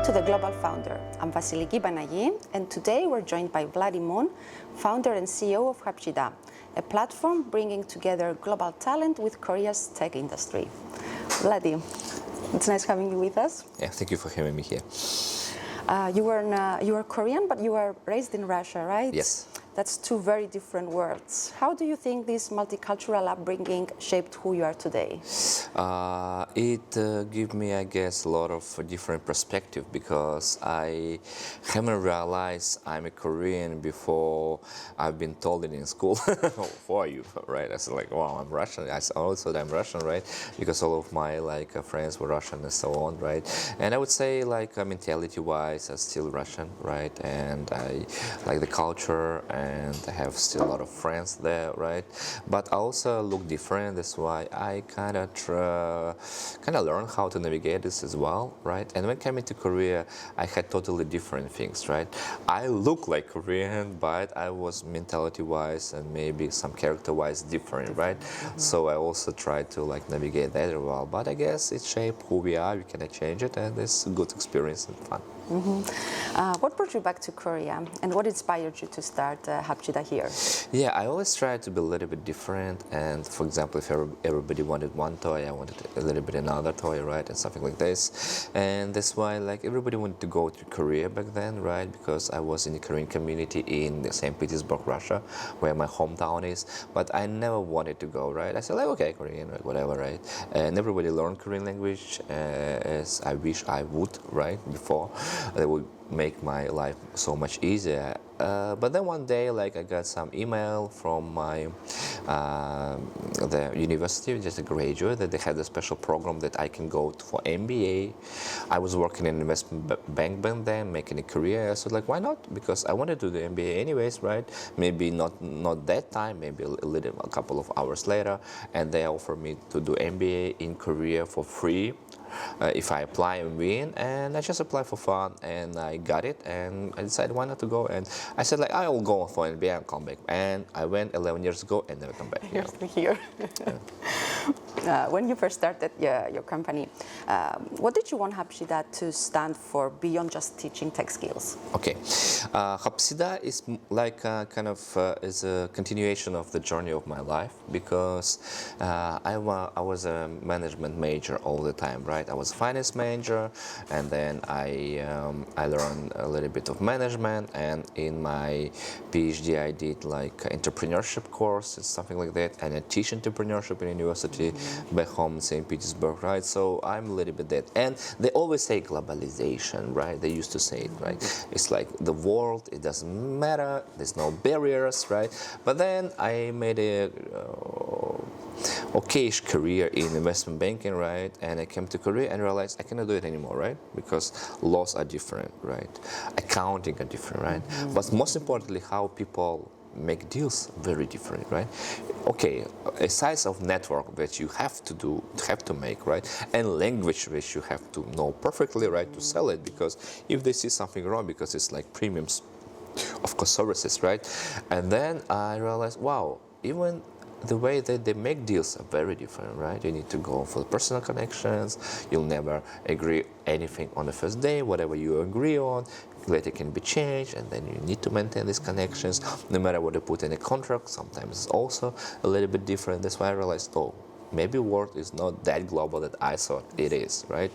to The Global Founder. I'm Vasiliki Banagi, and today we're joined by Vladi Mun, founder and CEO of Habsida, a platform bringing together global talent with Korea's tech industry. Vladi, it's nice having you with us. Yeah, thank you for having me here. You are Korean, but you are raised in Russia, right? Yes. That's two very different worlds. How do you think this multicultural upbringing shaped who you are today? It gave me, I guess, a lot of different perspective because I haven't realized I'm a Korean before I've been told it in school. Who are you, right? I said like, wow, I'm Russian. I also I'm Russian, right? Because all of my friends were Russian and so on, right? And I would say mentality-wise, I'm still Russian, right? And I like the culture. And I have still a lot of friends there, right? But I also look different. That's why I kind of learned how to navigate this as well, right? And when coming to Korea, I had totally different things, right? I look like Korean, but I was mentality-wise and maybe some character-wise different, right? Mm-hmm. So I also tried to navigate that as well. But I guess it shaped who we are. We cannot change it, and it's a good experience and fun. Mm-hmm. What brought you back to Korea, and what inspired you to start Habsida here? Yeah, I always try to be a little bit different. And for example, if everybody wanted one toy, I wanted a little bit another toy, right, and something like this. And that's why everybody wanted to go to Korea back then, right? Because I was in the Korean community in St. Petersburg, Russia, where my hometown is. But I never wanted to go, right? I said okay, Korean, right, whatever, right? And everybody learned Korean language as I wish I would, right, before. That would make my life so much easier. But then one day, I got some email from my the university, just a graduate, that they had a special program that I can go to for MBA. I was working in an investment bank back then, making a career. So why not? Because I wanted to do the MBA anyways, right? Maybe not that time, maybe a couple of hours later, and they offered me to do MBA in Korea for free. If I apply and win, and I just applied for fun, and I got it, and I decided why not to go, and I said I will go for NBA and come back, and I went 11 years ago and never come back. You're still here. When you first started your company, what did you want Habsida to stand for beyond just teaching tech skills? Okay, Habsida is is a continuation of the journey of my life because I was a management major all the time, right? I was a finance manager, and then I learned a little bit of management, and in my PhD I did entrepreneurship course and something like that, and I teach entrepreneurship in university back home in St. Petersburg, right? So I'm a little bit that. And they always say globalization, right? They used to say it, right? It's like the world, it doesn't matter, there's no barriers, right? But then I made a okayish career in investment banking, right? And I came to Korea and realized I cannot do it anymore, right? Because laws are different, right? Accounting are different, right? But most importantly, how people make deals very different, right? Okay, a size of network that you have to make, right? And language which you have to know perfectly, right, to sell it, because if they see something wrong, because it's premiums, of course, services, right? And then I realized, wow, even the way that they make deals are very different, right? You need to go for the personal connections. You'll never agree anything on the first day. Whatever you agree on, later can be changed, and then you need to maintain these connections. No matter what you put in a contract, sometimes it's also a little bit different. That's why I realized, maybe world is not that global that I thought it is, right?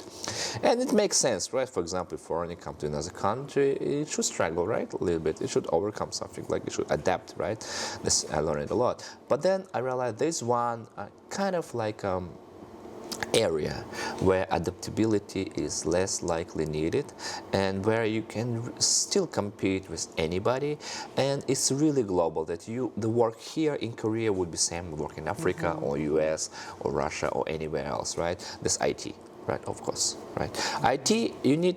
And it makes sense, right? For example, if foreigner come to another country, it should struggle, right? A little bit. It should overcome something, it should adapt, right? This I learned a lot. But then I realized there's one kind of area where adaptability is less likely needed, and where you can still compete with anybody, and it's really global, that the work here in Korea would be same work in Africa or US or Russia or anywhere else, right? This IT, right? Of course, right? IT, you need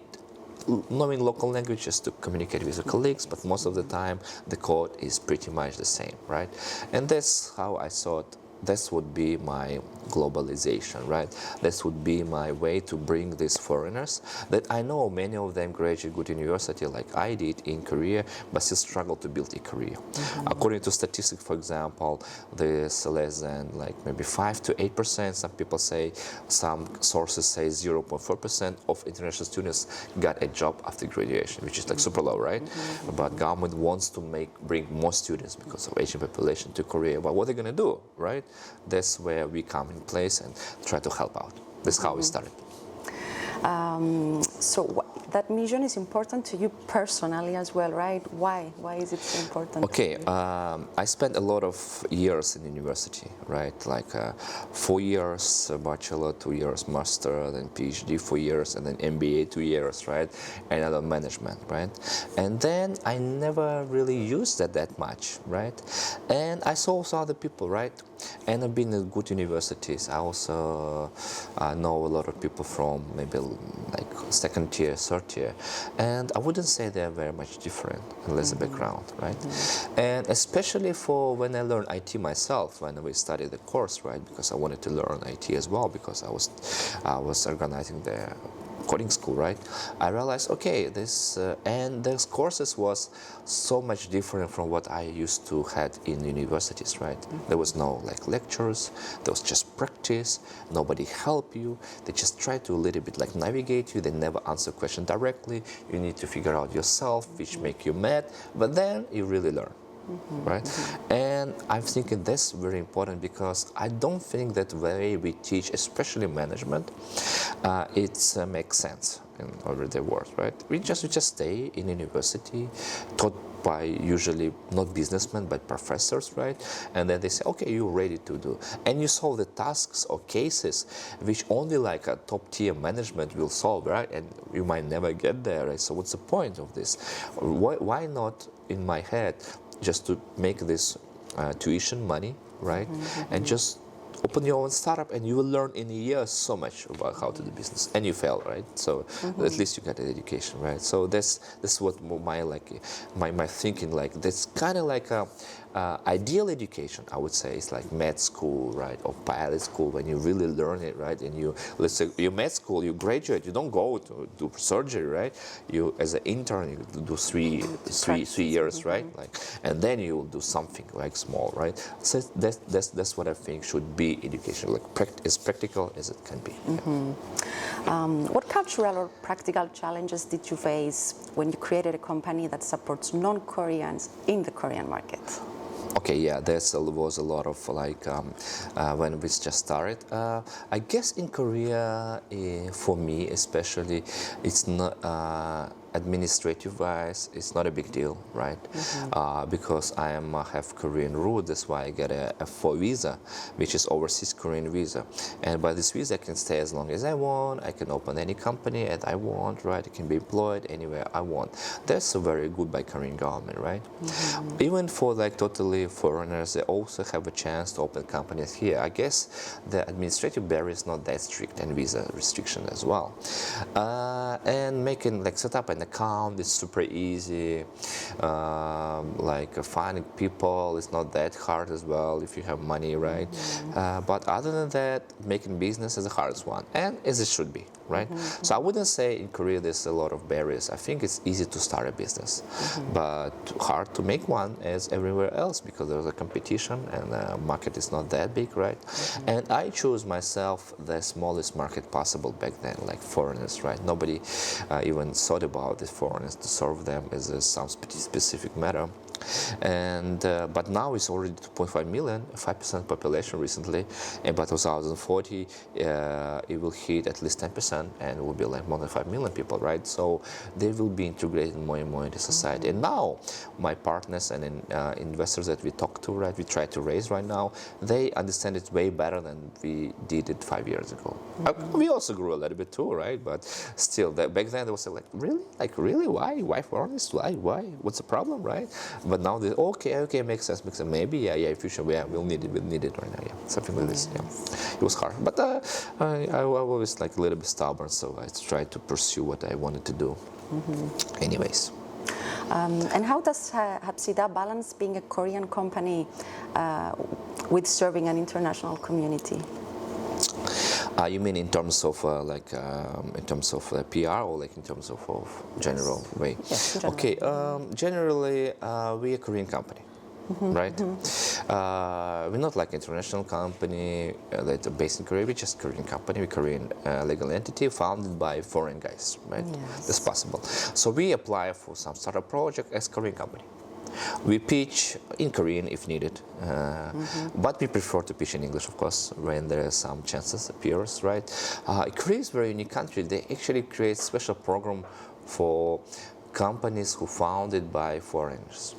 knowing local languages to communicate with your colleagues, but most of the time the code is pretty much the same, right? And that's how I thought this would be my globalization, right? This would be my way to bring these foreigners that I know many of them graduate good university like I did in Korea, but still struggle to build a career. According to statistics, for example, there's less than like maybe 5 to 8%. Some people say, some sources say 0.4% of international students got a job after graduation, which is like super low, right? But government wants to bring more students because of aging population to Korea. But what are they going to do, right? That's where we come in place and try to help out. That's how we started. That mission is important to you personally as well, right? Why? Why is it so important? Okay, I spent a lot of years in university, right? Like 4 years bachelor, 2 years master, then PhD 4 years, and then MBA 2 years, right? And other management, right? And then I never really used that much, right? And I saw also other people, right? And I've been in good universities. I also know a lot of people from maybe like second tier, third tier, and I wouldn't say they're very much different unless the background, right? And especially for when I learned IT myself, when we studied the course, right? Because I wanted to learn IT as well, because I was organizing the coding school, right? I realized, okay, and these courses was so much different from what I used to had in universities, right? There was no like lectures, there was just practice, nobody help you, they just try to a little bit like navigate you, they never answer question directly, you need to figure out yourself, which make you mad, but then you really learn. Right? And I'm thinking that's very important, because I don't think that the way we teach, especially management, it makes sense in everyday world, right? We just stay in university, taught by usually not businessmen but professors, right? And then they say, okay, you're ready to do, and you solve the tasks or cases which only like a top tier management will solve, right? And you might never get there, right? So what's the point of this? Why not, in my head, just to make this tuition money, right? And just open your own startup, and you will learn in a year so much about how to do business, and you fail, right? So at least you got an education, right? So that's what my thinking, like that's kind of like a ideal education, I would say. It's like med school, right, or pilot school, when you really learn it, right? And let's say you med school, you graduate, you don't go to do surgery, right? You, as an intern, you do three years, right? Like, and then you will do something like small, right? So that's what I think should be education, like as practical as it can be. What cultural or practical challenges did you face when you created a company that supports non-Koreans in the Korean market? Okay, yeah, there was a lot of like when we just started. I guess in Korea, for me especially, it's not administrative-wise, it's not a big deal, right? Because I have Korean root, that's why I get a F4 visa, which is overseas Korean visa. And by this visa, I can stay as long as I want. I can open any company that I want, right? I can be employed anywhere I want. That's very good by Korean government, right? Even for like totally foreigners, they also have a chance to open companies here. I guess the administrative barrier is not that strict, and visa restriction as well. And making like set up an account is super easy. Like finding people is not that hard as well if you have money, right? But other than that, making business is the hardest one, and as it should be, right? So I wouldn't say in Korea there's a lot of barriers. I think it's easy to start a business, but hard to make one as everywhere else, because there's a competition and the market is not that big, right? And I chose myself the smallest market possible back then, like foreigners, right? Nobody even thought about the foreigners to serve them as some specific matter. And but now it's already 2.5 million, 5% population recently, and by 2040 it will hit at least 10%, and it will be like more than 5 million people, right? So they will be integrated more and more into society. And now my partners and investors that we talk to, right, we try to raise right now, they understand it way better than we did it 5 years ago. We also grew a little bit too, right? But still, back then they was like, really, why foreigners? Why? What's the problem, right? But now they okay, makes sense. Maybe in future we'll need it right now, something like this. It was hard, but I always like a little bit stubborn, so I tried to pursue what I wanted to do. Anyways. And how does Habsida balance being a Korean company with serving an international community? You mean in terms of in terms of PR or like in terms of general way? Yes, in general. Okay, generally we're a Korean company. Right? We're not like international company that are based in Korea. We're just a Korean company. We're a Korean legal entity founded by foreign guys, right? Yes. That's possible. So we apply for some startup project as Korean company. We pitch in Korean if needed, but we prefer to pitch in English, of course, when there are some chances appears, right? Korea is a very unique country. They actually create special program for companies who founded by foreigners,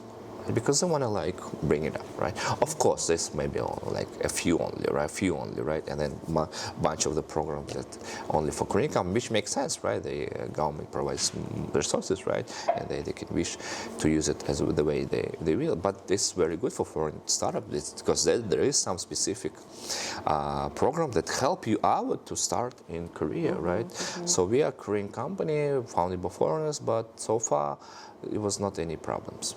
because they want to like bring it up, right? Of course, there's maybe like a few only, right? And then a bunch of the programs that only for Korean companies, which makes sense, right? The government provides resources, right? And they can wish to use it as the way they will. But it's very good for foreign startups because there is some specific program that help you out to start in Korea, right? So we are a Korean company founded by foreigners, but so far it was not any problems.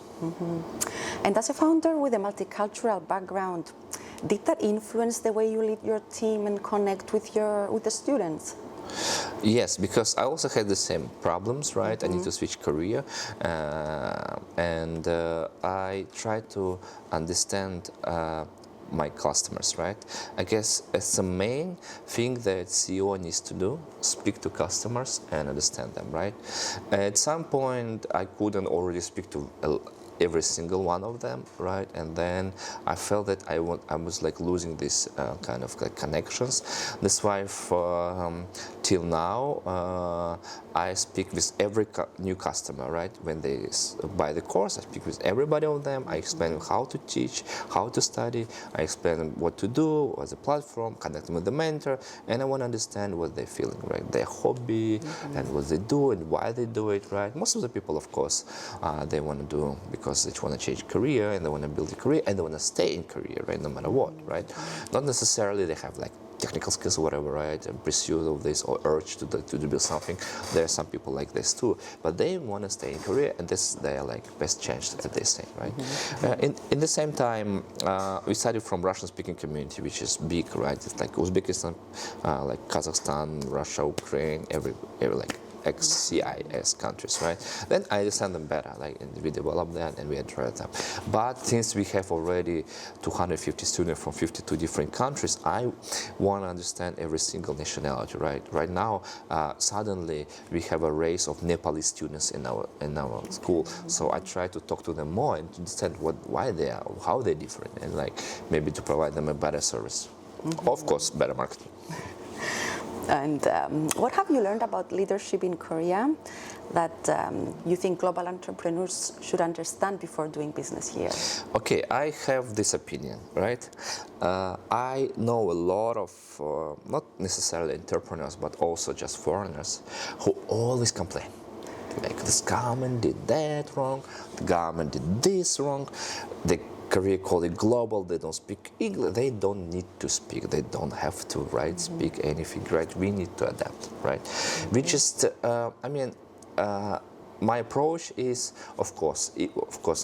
And as a founder with a multicultural background, did that influence the way you lead your team and connect with the students? Yes, because I also had the same problems, right? I need to switch career, and I try to understand my customers, right? I guess it's the main thing that CEO needs to do, speak to customers and understand them, right? At some point, I couldn't already speak to every single one of them, right? And then I felt that I was like losing this kind of like connections. That's why till now I speak with every new customer, right? When they buy the course, I speak with everybody of them. I explain how to teach, how to study. I explain what to do, what's the platform, connect them with the mentor, and I want to understand what they're feeling, right? Their hobby and what they do and why they do it, right? Most of the people, of course, they want to do because they want to change career and they want to build a career and they want to stay in career, right? No matter what, right? Not necessarily they have like technical skills or whatever, right? And pursuit of this or urge to build something. There are some people like this too, but they want to stay in Korea, and this is their like best chance at this thing, right? In the same time, we started from Russian-speaking community, which is big, right? It's like Uzbekistan, like Kazakhstan, Russia, Ukraine, every like ex-CIS countries, right? Then I understand them better, like, and we develop that and we address them. But since we have already 250 students from 52 different countries, I want to understand every single nationality, right? Right now, suddenly we have a race of Nepalese students in our school, so I try to talk to them more and to understand why they are, how they're different, and like maybe to provide them a better service. Of course, better marketing. And what have you learned about leadership in Korea that you think global entrepreneurs should understand before doing business here? Okay, I have this opinion, right? I know a lot of, not necessarily entrepreneurs, but also just foreigners who always complain. Like, this government did that wrong, the government did this wrong, the Korea call it global, they don't speak English, they don't need to speak, they don't have to, right, speak anything, right? We need to adapt, right? We just, my approach is, of course,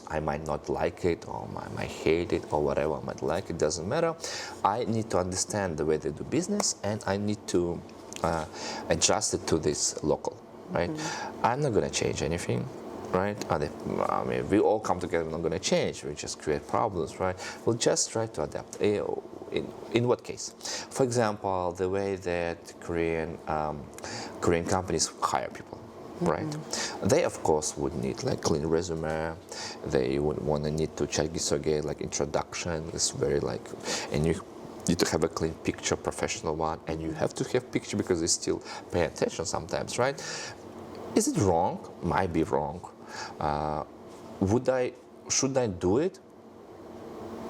I might not like it, or I might hate it, or whatever I might like, it doesn't matter. I need to understand the way they do business, and I need to adjust it to this local, right? I'm not going to change anything. Right? I mean, we all come together, we're not going to change, we just create problems, right? We'll just try to adapt. In what case? For example, the way that Korean companies hire people, right? They, of course, would need like clean resume, they would want to need to check this again, like introduction, it's very like, and you need to have a clean picture, professional one, and you have to have picture because they still pay attention sometimes, right? Is it wrong? Might be wrong. Should I do it?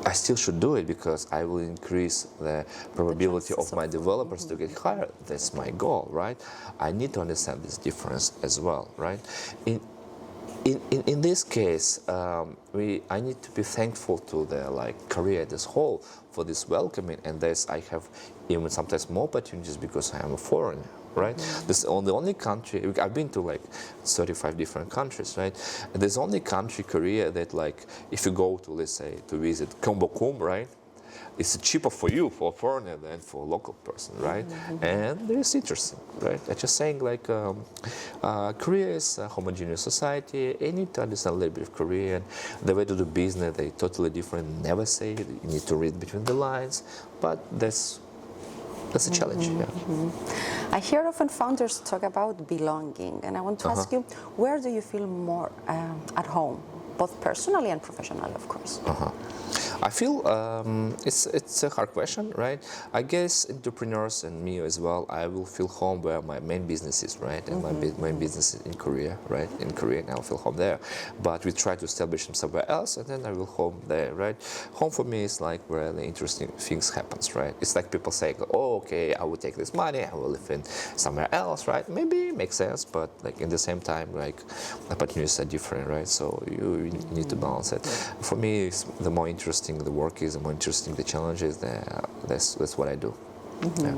I still should do it because I will increase the probability of my developers to get hired. That's my goal, right? I need to understand this difference as well, right? In this case, I need to be thankful to the Korea as whole for this welcoming, and I have even sometimes more opportunities because I am a foreigner, right? This is the only country, I've been to like 35 different countries, right? There's only country, Korea, that like, if you go to, let's say, to visit Gyeongbokgung, right? it's cheaper for you, for a foreigner, than for a local person, right? And it's interesting, right? I'm just saying, like, Korea is a homogeneous society. You need to understand a little bit of Korean. The way to do business, they totally different. Never say it. You need to read between the lines, but that's a challenge. Yeah. I hear often founders talk about belonging, and I want to ask you, where do you feel more at home, both personally and professionally, of course? I feel it's a hard question, right? I guess entrepreneurs and me as well, I will feel home where my main business is, right? And my main business is in Korea, right? In Korea, and I'll feel home there. But we try to establish them somewhere else, and then I will home there, right? Home for me is like where the interesting things happens, right? It's like people say, oh, okay, I will take this money, I will live in somewhere else, right? Maybe it makes sense, but like in the same time, like opportunities are different, right? So you need to balance it. For me, it's the more interesting the work is, the more interesting the challenge is, that's what I do. Yeah.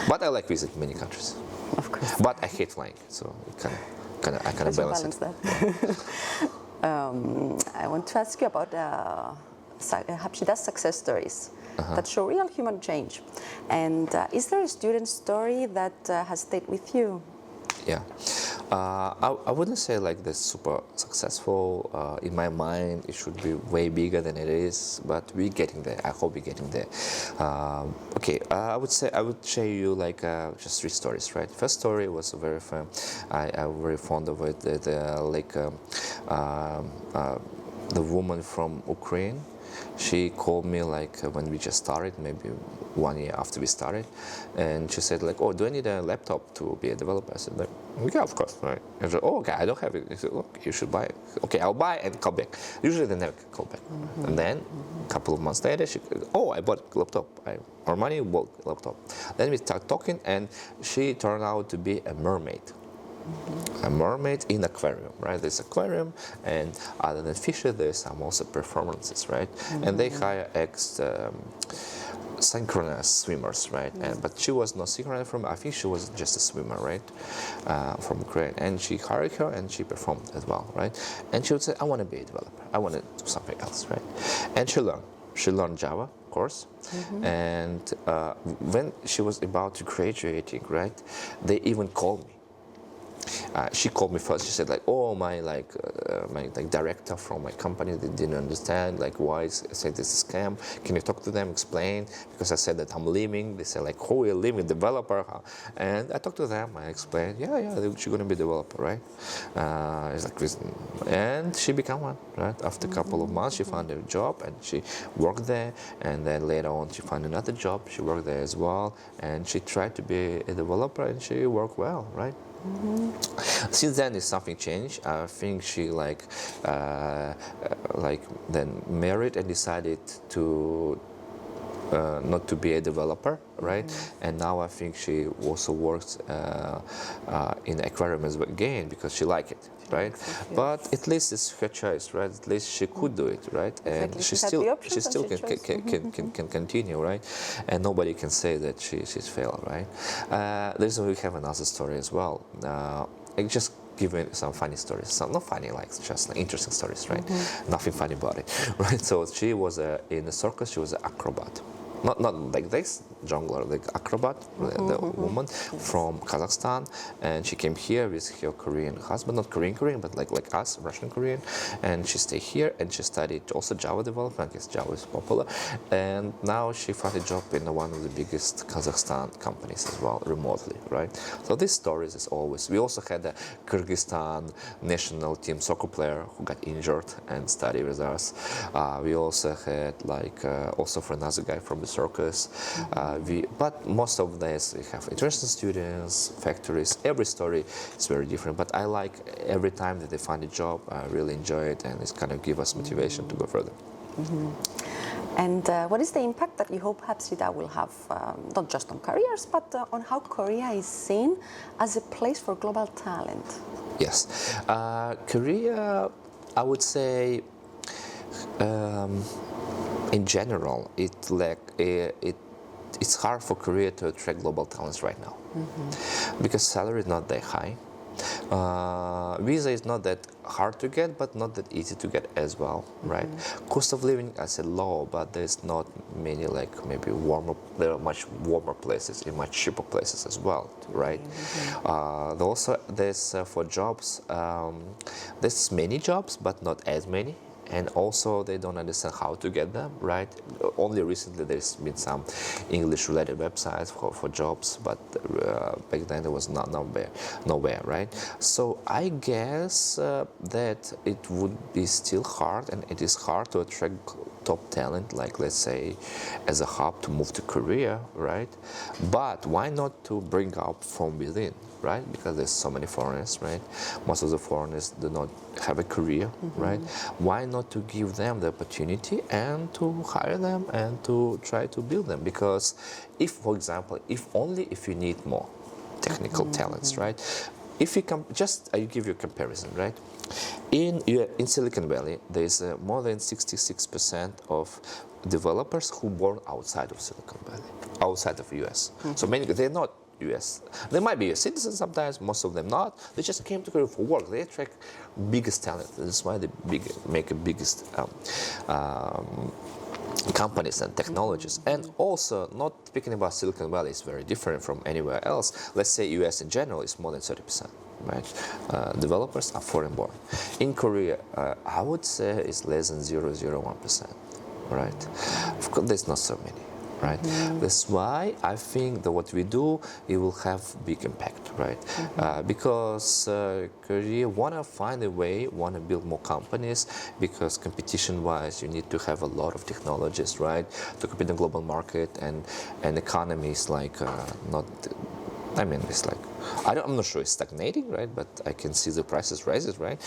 But I like visiting many countries. Of course. But I hate flying, so I kind of balance it. That. I want to ask you about Habsida's success stories that show real human change. And is there a student story that has stayed with you? Yeah. I wouldn't say like this super successful. In my mind, it should be way bigger than it is, but we're getting there. I hope we're getting there. Okay, I would share you like just 3 stories, right? First story was very fun. I'm very fond of it. The woman from Ukraine. She called me like when we just started, maybe 1 year after we started, and she said like, "Oh, do I need a laptop to be a developer?" I said like, "Yeah, of course." Right? And she said, "Oh, okay, I don't have it." I said, "Look, you should buy it." Okay, I'll buy and call back. Usually they never call back. And then a couple of months later, she, "Oh, I bought a laptop. Our money bought a laptop." Then we start talking, and she turned out to be a mermaid. A mermaid in aquarium, right? There's aquarium, and other than fishes, there's some also performances, right? And they hire synchronous swimmers, right? But she was not synchronous I think she was just a swimmer, right? From Ukraine, and she hired her, and she performed as well, right? And she would say, "I want to be a developer. I want to do something else," right? And she learned. She learned Java, of course, and when she was about to graduating, right? They even called me. She called me first. She said like, "Oh, my director from my company, they didn't understand like why I said this is a scam. Can you talk to them, explain?" Because I said that I'm leaving. They said like, "Who will leave? A developer?" And I talked to them. I explained, yeah, she's gonna be a developer, right? It's like, and she became one, right? After a couple of months, she found a job and she worked there. And then later on, she found another job. She worked there as well, and she tried to be a developer, and she worked well, right? Since then, is something changed. I think she then married and decided to not to be a developer, right? And now I think she also works in aquarium as well again because she liked it, right? Yes. But at least it's her choice, right? At least she could do it, right? And exactly. she still can continue, right? And nobody can say that she's failed, right? We have another story as well. I just give me some funny stories, some not funny, like just interesting stories, right? Nothing funny about it, right? So she was in the circus. She was an acrobat. Not like this jungler, like acrobat, the woman from Kazakhstan, and she came here with her Korean husband, not Korean, but like us, Russian Korean, and she stayed here and she studied also Java development. I guess Java is popular, and now she found a job in one of the biggest Kazakhstan companies as well, remotely, right? So these stories is always. We also had a Kyrgyzstan national team soccer player who got injured and studied with us. We also had also for another guy from the circus. But most of this we have interesting students, factories. Every story is very different. But I like every time that they find a job, I really enjoy it, and it's kind of give us motivation to go further. And what is the impact that you hope Habsida will have, not just on careers, but on how Korea is seen as a place for global talent? Yes, Korea, I would say. In general, it's hard for Korea to attract global talents right now because salary is not that high. Visa is not that hard to get, but not that easy to get as well, right? Cost of living, I said low, but there's not many like maybe warmer. There are much warmer places in much cheaper places as well, right? Also, there's for jobs. There's many jobs, but not as many. And also they don't understand how to get them, right? Only recently there's been some English-related websites for jobs, but back then there was nowhere, right? So I guess that it would be still hard, and it is hard to attract top talent, like let's say as a hub to move to Korea, right? But why not to bring up from within, right? Because there's so many foreigners, right? Most of the foreigners do not have a career, right? Why not to give them the opportunity and to hire them and to try to build them? Because if, for example, if you need more technical talents, right? If you I give you a comparison, right? In Silicon Valley, there's more than 66% of developers who born outside of Silicon Valley, outside of US. So many, they're not US. They might be a citizen sometimes, most of them not. They just came to Korea for work. They attract biggest talent. That's why they make the biggest companies and technologies. And also, not speaking about Silicon Valley, is very different from anywhere else. Let's say US in general is more than 30%. Right, developers are foreign born. In Korea, I would say it's less than 0.01%. Right, of course, there's not so many. Right, that's why I think that what we do, it will have big impact. Right, because Korea wanna find a way, wanna build more companies, because competition-wise, you need to have a lot of technologies, right, to compete in the global market, and economy is like not. I mean, it's like, I'm not sure it's stagnating, right? But I can see the prices rises, right?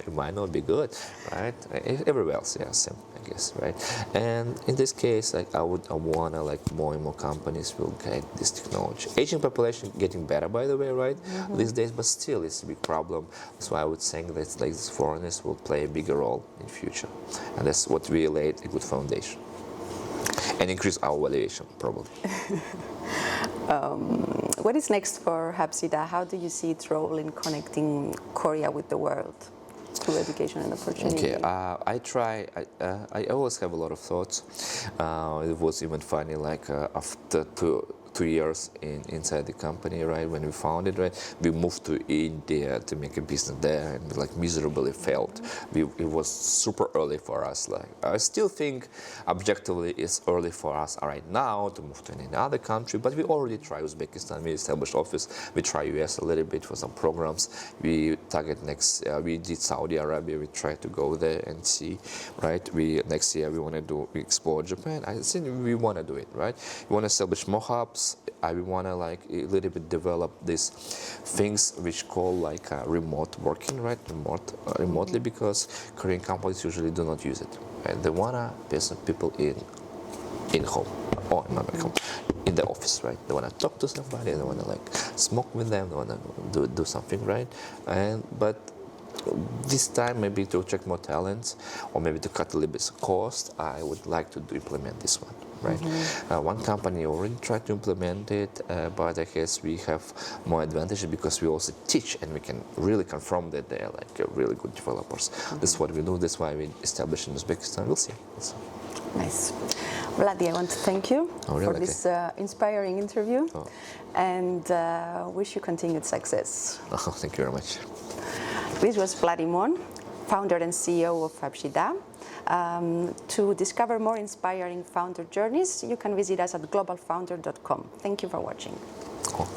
It might not be good, right? Everywhere else, yeah, same, I guess, right? And in this case, like, I wanna like more and more companies will get this technology. Aging population getting better, by the way, right? These days, but still, it's a big problem. That's why I would think that like these foreigners will play a bigger role in future, and that's what we laid a good foundation and increase our valuation, probably. What is next for Habsida? How do you see its role in connecting Korea with the world through education and opportunity? Okay, I always have a lot of thoughts. It was even funny, like after 2 years inside the company, right, when we founded, right, we moved to India to make a business there, and like miserably failed. It was super early for us. Like, I still think objectively it's early for us right now to move to any other country, but we already tried Uzbekistan. We established office. We try US a little bit for some programs. We target next. We did Saudi Arabia. We try to go there and see, right. Next year we want to explore Japan. I think we want to do it, right. We want to establish more hubs. I want to like a little bit develop these things which call like remote working, right? Remotely, because Korean companies usually do not use it. Right? They wanna people in home or not at home, in the office, right? They wanna talk to somebody. They wanna like smoke with them. They wanna do something, right? But this time, maybe to attract more talents, or maybe to cut a little bit of cost, I would like to implement this one. Right, one company already tried to implement it, but I guess we have more advantages because we also teach, and we can really confirm that they are like really good developers. That's what we do. That's why we established in Uzbekistan. We'll see. Nice. Vladi, I want to thank you for this inspiring interview, and wish you continued success. Oh, thank you very much. This was Vladi Mun, founder and CEO of Habsida. To discover more inspiring founder journeys, you can visit us at globalfounder.com. Thank you for watching. Oh.